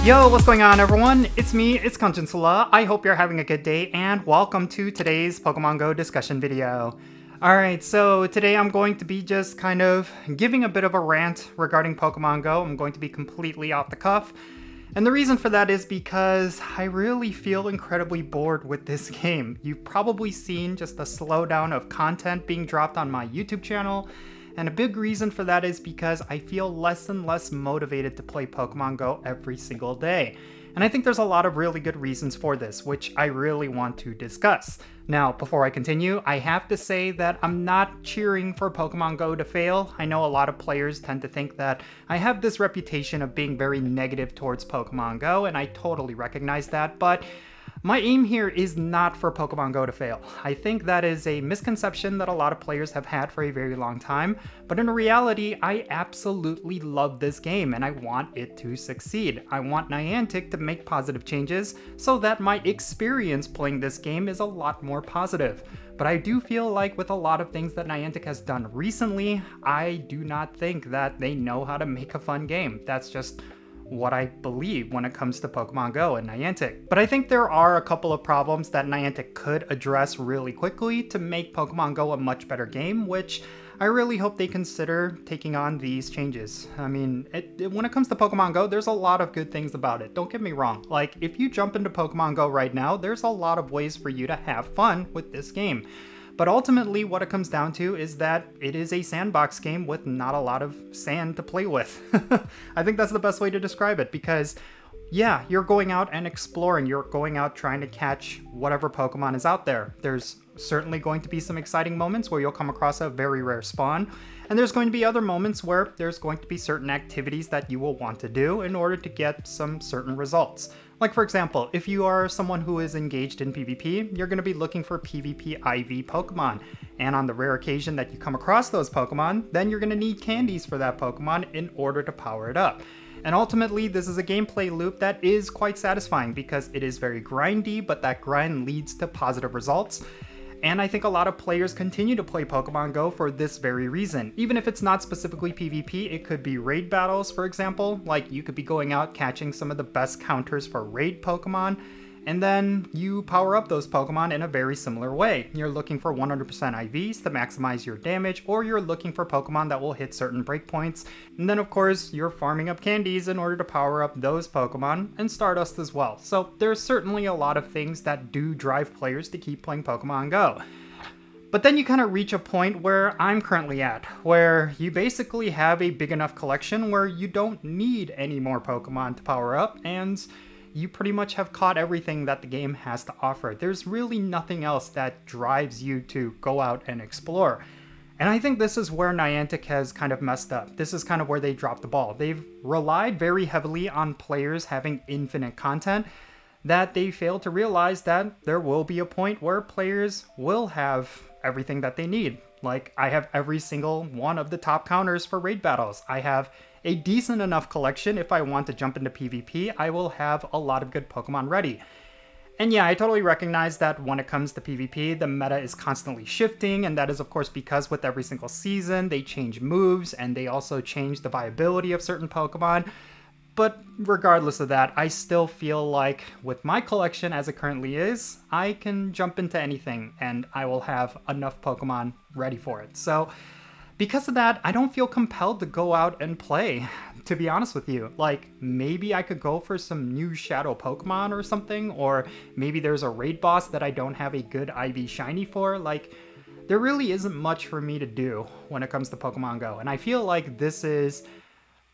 Yo, what's going on everyone? It's me, it's Conscience-la. I hope you're having a good day and welcome to today's Pokemon Go discussion video. Alright, so today I'm going to be just kind of giving a bit of a rant regarding Pokemon Go. I'm going to be completely off the cuff. And the reason for that is because I really feel incredibly bored with this game. You've probably seen just a slowdown of content being dropped on my YouTube channel. And a big reason for that is because I feel less and less motivated to play Pokemon Go every single day. And I think there's a lot of really good reasons for this, which I really want to discuss. Now, before I continue, I have to say that I'm not cheering for Pokemon Go to fail. I know a lot of players tend to think that I have this reputation of being very negative towards Pokemon Go, and I totally recognize that, but my aim here is not for Pokemon Go to fail. I think that is a misconception that a lot of players have had for a very long time, but in reality, I absolutely love this game and I want it to succeed. I want Niantic to make positive changes so that my experience playing this game is a lot more positive. But I do feel like with a lot of things that Niantic has done recently, I do not think that they know how to make a fun game. That's just what I believe when it comes to Pokemon Go and Niantic. But I think there are a couple of problems that Niantic could address really quickly to make Pokemon Go a much better game, which I really hope they consider taking on these changes. I mean, when it comes to Pokemon Go, there's a lot of good things about it. Don't get me wrong. Like, if you jump into Pokemon Go right now, there's a lot of ways for you to have fun with this game. But ultimately, what it comes down to is that it is a sandbox game with not a lot of sand to play with. I think that's the best way to describe it because, yeah, you're going out and exploring. You're going out trying to catch whatever Pokemon is out there. There's certainly going to be some exciting moments where you'll come across a very rare spawn. And there's going to be other moments where there's going to be certain activities that you will want to do in order to get some certain results. Like for example, if you are someone who is engaged in PvP, you're going to be looking for PvP IV Pokemon. And on the rare occasion that you come across those Pokemon, then you're going to need candies for that Pokemon in order to power it up. And ultimately, this is a gameplay loop that is quite satisfying because it is very grindy, but that grind leads to positive results. And I think a lot of players continue to play Pokemon Go for this very reason. Even if it's not specifically PvP, it could be raid battles, for example. Like, you could be going out catching some of the best counters for raid Pokemon, and then you power up those Pokemon in a very similar way. You're looking for 100% IVs to maximize your damage, or you're looking for Pokemon that will hit certain breakpoints. And then of course, you're farming up candies in order to power up those Pokemon, and Stardust as well. So there's certainly a lot of things that do drive players to keep playing Pokemon Go. But then you kind of reach a point where I'm currently at, where you basically have a big enough collection where you don't need any more Pokemon to power up, and you pretty much have caught everything that the game has to offer. There's really nothing else that drives you to go out and explore. And I think this is where Niantic has kind of messed up. This is kind of where they dropped the ball. They've relied very heavily on players having infinite content, that they failed to realize that there will be a point where players will have everything that they need. Like, I have every single one of the top counters for raid battles. I have a decent enough collection. If I want to jump into PvP, I will have a lot of good Pokemon ready. And yeah, I totally recognize that when it comes to PvP, the meta is constantly shifting, and that is of course because with every single season, they change moves, and they also change the viability of certain Pokemon. But regardless of that, I still feel like with my collection as it currently is, I can jump into anything, and I will have enough Pokemon ready for it. So because of that, I don't feel compelled to go out and play, to be honest with you. Like, maybe I could go for some new Shadow Pokemon or something, or maybe there's a raid boss that I don't have a good IV Shiny for. Like, there really isn't much for me to do when it comes to Pokemon Go, and I feel like this is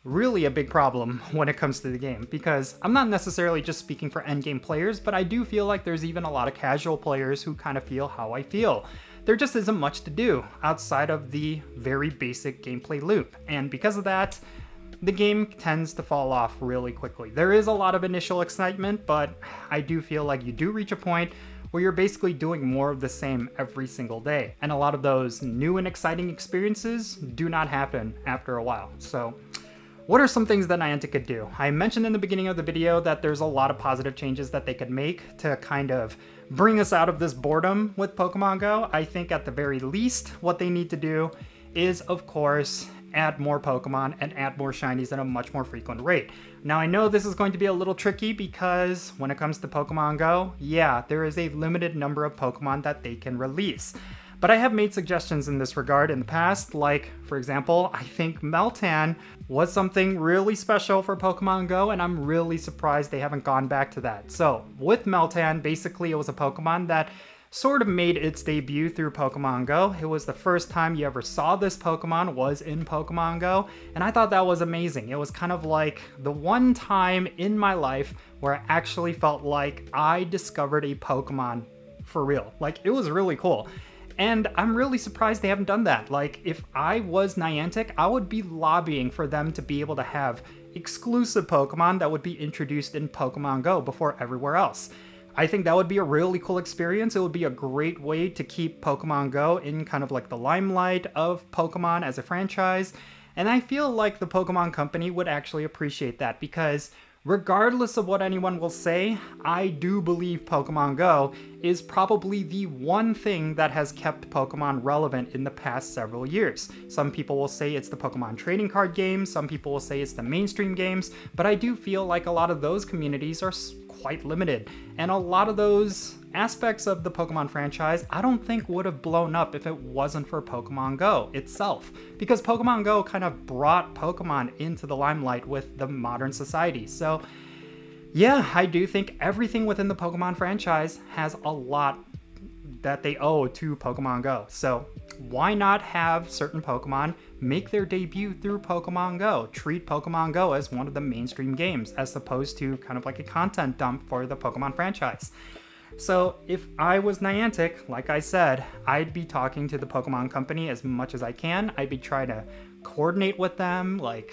really a big problem when it comes to the game, because I'm not necessarily just speaking for endgame players, but I do feel like there's even a lot of casual players who kind of feel how I feel. There just isn't much to do outside of the very basic gameplay loop, and because of that, the game tends to fall off really quickly. There is a lot of initial excitement, but I do feel like you do reach a point where you're basically doing more of the same every single day, and a lot of those new and exciting experiences do not happen after a while. So what are some things that Niantic could do? I mentioned in the beginning of the video that there's a lot of positive changes that they could make to kind of bring us out of this boredom with Pokemon Go. I think at the very least, what they need to do is, of course, add more Pokemon and add more shinies at a much more frequent rate. Now I know this is going to be a little tricky because when it comes to Pokemon Go, yeah, there is a limited number of Pokemon that they can release. But I have made suggestions in this regard in the past, like, for example, I think Meltan was something really special for Pokemon Go, and I'm really surprised they haven't gone back to that. So, with Meltan, basically it was a Pokemon that sort of made its debut through Pokemon Go. It was the first time you ever saw this Pokemon was in Pokemon Go, and I thought that was amazing. It was kind of like the one time in my life where I actually felt like I discovered a Pokemon for real. Like, it was really cool. And I'm really surprised they haven't done that. Like, if I was Niantic, I would be lobbying for them to be able to have exclusive Pokemon that would be introduced in Pokemon Go before everywhere else. I think that would be a really cool experience. It would be a great way to keep Pokemon Go in kind of like the limelight of Pokemon as a franchise. And I feel like the Pokemon Company would actually appreciate that because regardless of what anyone will say, I do believe Pokemon Go is probably the one thing that has kept Pokemon relevant in the past several years. Some people will say it's the Pokemon trading card games, some people will say it's the mainstream games, but I do feel like a lot of those communities are quite limited. And a lot of those aspects of the Pokemon franchise I don't think would have blown up if it wasn't for Pokemon Go itself. Because Pokemon Go kind of brought Pokemon into the limelight with the modern society. So yeah, I do think everything within the Pokemon franchise has a lot that they owe to Pokemon Go. So why not have certain Pokemon make their debut through Pokemon Go? Treat Pokemon Go as one of the mainstream games as opposed to kind of like a content dump for the Pokemon franchise. So if I was Niantic, like I said, I'd be talking to the Pokemon Company as much as I can. I'd be trying to coordinate with them, like,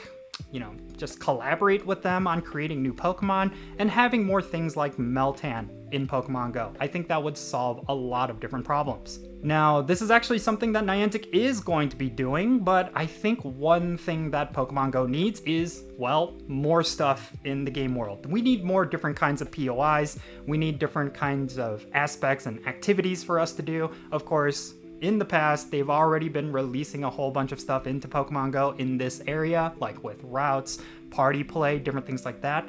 you know, just collaborate with them on creating new Pokemon and having more things like Meltan in Pokemon Go. I think that would solve a lot of different problems. Now, this is actually something that Niantic is going to be doing, but I think one thing that Pokemon Go needs is, well, more stuff in the game world. We need more different kinds of POIs. We need different kinds of aspects and activities for us to do. Of course, in the past, they've already been releasing a whole bunch of stuff into Pokemon Go in this area, like with routes, party play, different things like that.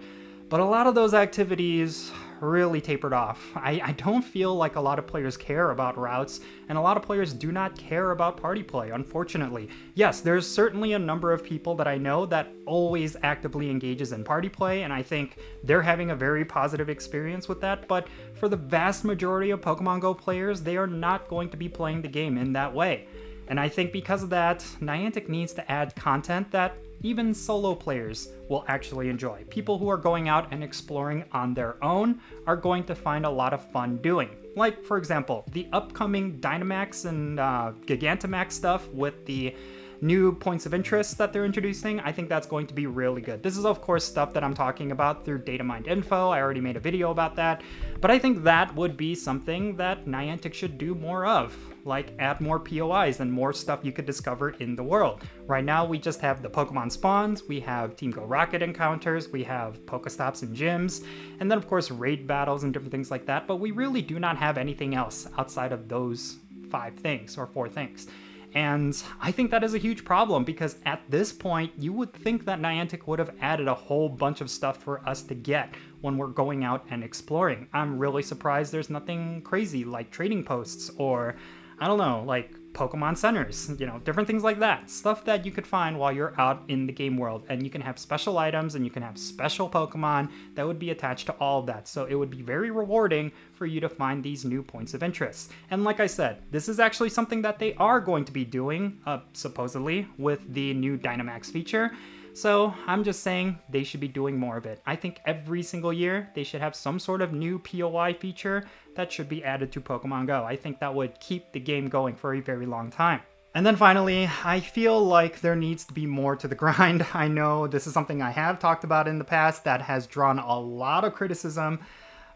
But a lot of those activities really tapered off. I don't feel like a lot of players care about routes, and a lot of players do not care about party play, unfortunately. Yes, there's certainly a number of people that I know that always actively engages in party play, and I think they're having a very positive experience with that, but for the vast majority of Pokemon Go players, they are not going to be playing the game in that way. And I think because of that, Niantic needs to add content that even solo players will actually enjoy. People who are going out and exploring on their own are going to find a lot of fun doing. Like, for example, the upcoming Dynamax and Gigantamax stuff with the new points of interest that they're introducing, I think that's going to be really good. This is of course stuff that I'm talking about through Datamined Info. I already made a video about that, but I think that would be something that Niantic should do more of, like add more POIs and more stuff you could discover in the world. Right now we just have the Pokemon spawns, we have Team Go Rocket encounters, we have Pokestops and gyms, and then of course raid battles and different things like that, but we really do not have anything else outside of those 5 things or 4 things. And I think that is a huge problem because at this point, you would think that Niantic would have added a whole bunch of stuff for us to get when we're going out and exploring. I'm really surprised there's nothing crazy like trading posts or, I don't know, like Pokemon centers, you know, different things like that. Stuff that you could find while you're out in the game world, and you can have special items and you can have special Pokemon that would be attached to all of that. So it would be very rewarding for you to find these new points of interest. And like I said, this is actually something that they are going to be doing, supposedly, with the new Dynamax feature. So I'm just saying they should be doing more of it. I think every single year they should have some sort of new POI feature that should be added to Pokemon Go. I think that would keep the game going for a very long time. And then finally, I feel like there needs to be more to the grind. I know this is something I have talked about in the past that has drawn a lot of criticism,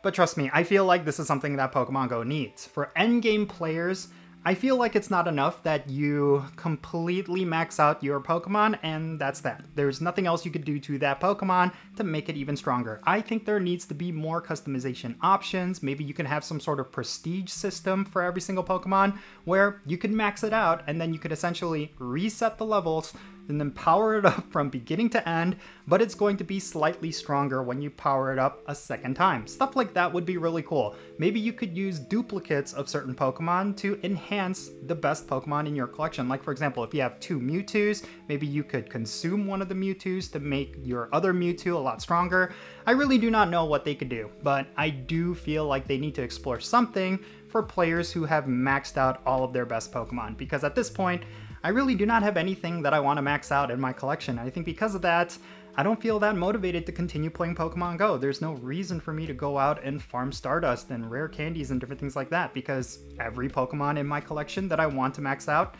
but trust me, I feel like this is something that Pokemon Go needs. For endgame players, I feel like it's not enough that you completely max out your Pokemon and that's that. There's nothing else you could do to that Pokemon to make it even stronger. I think there needs to be more customization options. Maybe you can have some sort of prestige system for every single Pokemon where you can max it out and then you could essentially reset the levels and then power it up from beginning to end, but it's going to be slightly stronger when you power it up a second time. Stuff like that would be really cool. Maybe you could use duplicates of certain Pokemon to enhance the best Pokemon in your collection. Like for example, if you have 2 Mewtwo's, maybe you could consume one of the Mewtwo's to make your other Mewtwo a lot stronger. I really do not know what they could do, but I do feel like they need to explore something for players who have maxed out all of their best Pokemon, because at this point, I really do not have anything that I want to max out in my collection. I think because of that, I don't feel that motivated to continue playing Pokemon Go. There's no reason for me to go out and farm Stardust and rare candies and different things like that, because every Pokemon in my collection that I want to max out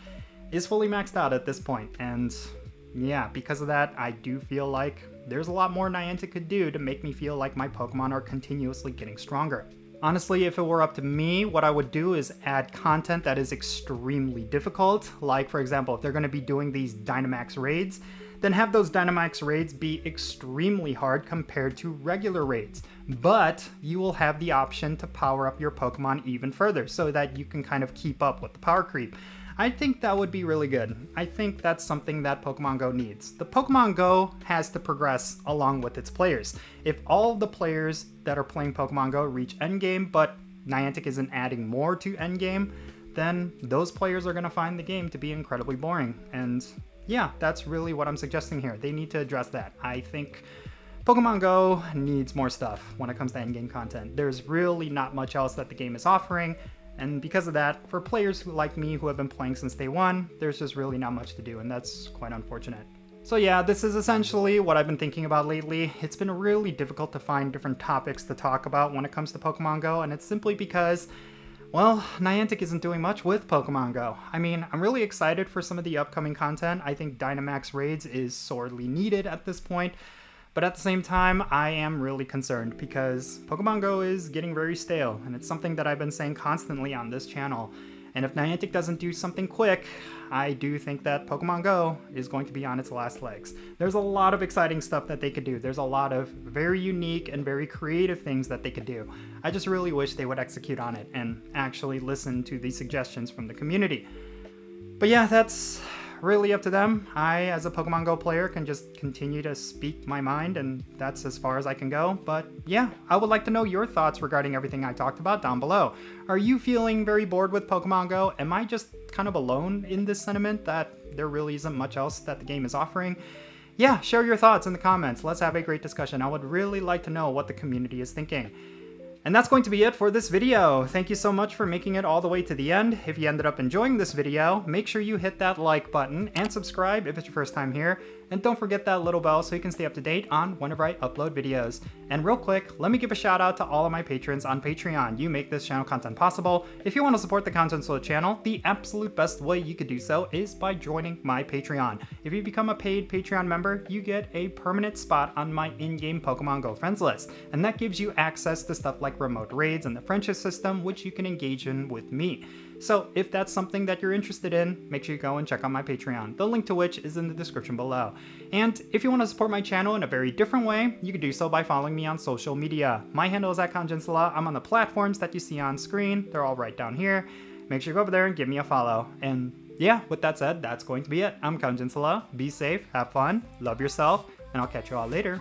is fully maxed out at this point. And yeah, because of that, I do feel like there's a lot more Niantic could do to make me feel like my Pokemon are continuously getting stronger. Honestly, if it were up to me, what I would do is add content that is extremely difficult. Like, for example, if they're going to be doing these Dynamax raids, then have those Dynamax raids be extremely hard compared to regular raids. But you will have the option to power up your Pokemon even further so that you can kind of keep up with the power creep. I think that would be really good. I think that's something that Pokemon Go needs. The Pokemon Go has to progress along with its players. If all of the players that are playing Pokemon Go reach endgame, but Niantic isn't adding more to endgame, then those players are going to find the game to be incredibly boring. And yeah, that's really what I'm suggesting here. They need to address that. I think Pokemon Go needs more stuff when it comes to endgame content. There's really not much else that the game is offering. And because of that, for players who like me who have been playing since day one, there's just really not much to do, and that's quite unfortunate. So yeah, this is essentially what I've been thinking about lately. It's been really difficult to find different topics to talk about when it comes to Pokemon Go, and it's simply because, well, Niantic isn't doing much with Pokemon Go. I mean, I'm really excited for some of the upcoming content. I think Dynamax raids is sorely needed at this point. But at the same time, I am really concerned because Pokemon Go is getting very stale, and it's something that I've been saying constantly on this channel. And if Niantic doesn't do something quick, I do think that Pokemon Go is going to be on its last legs. There's a lot of exciting stuff that they could do. There's a lot of very unique and very creative things that they could do. I just really wish they would execute on it and actually listen to the suggestions from the community. But yeah, that's really up to them. I, as a Pokemon Go player, can just continue to speak my mind, and that's as far as I can go. But yeah, I would like to know your thoughts regarding everything I talked about down below. Are you feeling very bored with Pokemon Go? Am I just kind of alone in this sentiment that there really isn't much else that the game is offering? Yeah, share your thoughts in the comments. Let's have a great discussion. I would really like to know what the community is thinking. And that's going to be it for this video. Thank you so much for making it all the way to the end. If you ended up enjoying this video, make sure you hit that like button and subscribe if it's your first time here. And don't forget that little bell so you can stay up to date on whenever I upload videos. And real quick, let me give a shout out to all of my patrons on Patreon. You make this channel content possible. If you want to support the Content channel, the absolute best way you could do so is by joining my Patreon. If you become a paid Patreon member, you get a permanent spot on my in-game Pokemon Go friends list. And that gives you access to stuff like remote raids and the friendship system, which you can engage in with me. So if that's something that you're interested in, make sure you go and check out my Patreon, the link to which is in the description below. And if you want to support my channel in a very different way, you can do so by following me on social media. My handle is @KanjinSala. I'm on the platforms that you see on screen. They're all right down here. Make sure you go over there and give me a follow. And yeah, with that said, that's going to be it. I'm KanjinSala. Be safe, have fun, love yourself, and I'll catch you all later.